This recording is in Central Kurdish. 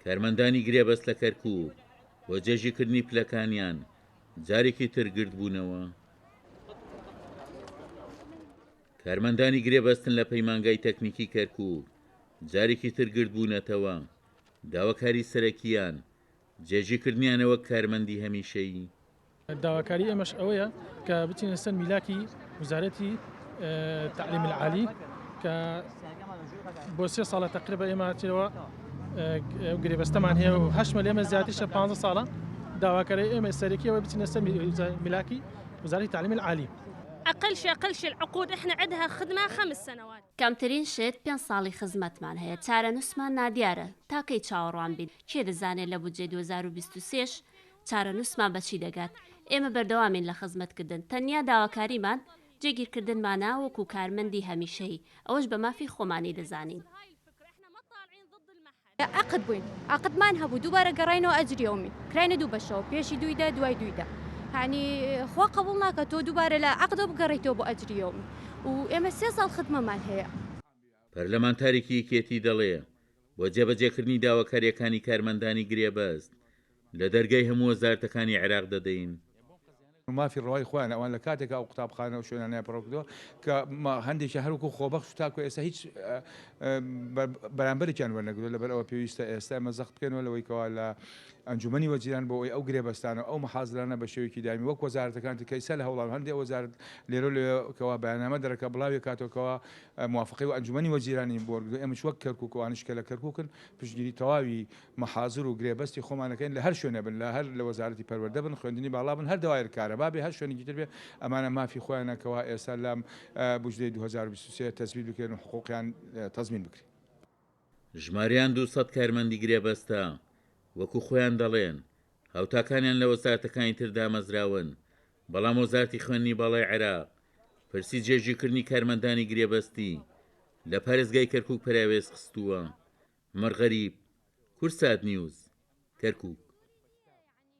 کارمەندانی گرێبەست لە کەرکووک بۆ جێژیکردنی پلەکانیان جارێکی تر گرت بوونەوە. کارمەندانی گرێبەستن لە پەیمانگای تەکنیکی کەرکووک جارێکی تر گرت بوونەتەوە. داواکاری سەرەکیان جێژیکردنیانەوە کارمەندی هەمیشەیی. داواکاری ئێمەش ئەوەیە کە بچینە سەر میلاکی وزارەتی تعلیم العالی کە بۆ 3 ساڵە تقریبا ئێمە چێەوە گرێبەستەمان هەیە و 8 لێمە زیاتیشە 15 ساڵە داواکاری ئێمە سەرەکیەوە بچینە سەر میلاکی وزارەتی تعلیم العالی. أقل شيء العقود إحنا عندها خدمة 5 سنوات. کەمترین شت 5 ساڵی خزمەتمان هەیە. چارەنووسمان نادیارە تاکەی چاوەڕوان بین کێ دەزانێت لە بودجێ 2023 چارەنووسمان بەچی دەگات. ئێمە بەردەوامین لە خزمەتکردن. تەنیا داواکاریمان جێگیرکردنمانە وەکو کارمەندی هەمیشەیی ئەوەش بە مافی خۆمانی دەزانین. عقد بووین عقدمان هەبوو دووبارە گەڕینەوە ئەجری یومی کراینە 2 بەشەوە پێشی دویدا دوای دویدا هەنی خوا قبول ناکە تۆ دووبارە لە عقدە بگەڕیتەوە بۆ ئەجری یومی و ئێمە 3 ساڵ خدمەمان هەیە. پەرلەمانتارێکی یەکێتی دەڵێ بۆ جێبەجێکردنی داواکاریەکانی کارمەندانی گرێبەست لە دەرگای هەموو وەزارەتەکانی عێراق دەدەین. مافی ڕۆی خۆیان ئەوان لە کاتێکا ئەو قوتابخانە و شوێنانیان پڕۆکردەوە کە هەندێکی هەروکو خۆبەخش تاکو ئێستا هیچ بەرامبەرێکیان وەرنەگرێت لەبەر ئەوە پێویستە ئێستا ئێمە زەخت بکەنەوە لەوەیکەوە لە ئەنجومەنی وەزیران بۆ ئەو گرێبەستانە ئەو مەحازرانە بە شێوەیەکی دامی وەک وەزارەتەکان کەیسە لە هەوڵان هەندێک وەزارەت لێرەوە بەیاننامە دەرەکە بڵاوی کاتۆکەوە موافقەی و ئەنجومەنی وەزیرانی بۆ ئێمەش وەک کەرکووکەوانش کە لە کەرکووکن پشتگیری تەواوی مەحازر و گرێبەستی خۆمانەکەین لە هەر شوێنە بن لە هەر لە وەزارەتی پەروەردە بن خوێندنی باڵا بن هەر داوای کارەبا بێ هەر شوێنێکی تر بێ ئەمانە مافی خۆیانەکەەوە ئێستا لەم بودجەی 2023 تەسبیل بکەن و حقوقیان تەزمین بکرێت. ژماریان 200 کارمەندی گرێبەستە وەکو خۆیان دەڵێن هاوتاکانیان لە وەزارەتەکانی تر دامەزراون، بەڵام وەزارەتی خوێندنی باڵای عێراق پرسی جێژیکردنی کارمەندانی گرێبەستی لە پارێزگای کەرکووک پەراوێز خستووە. مەرغەریب، کورسات نیوز، کەرکووک.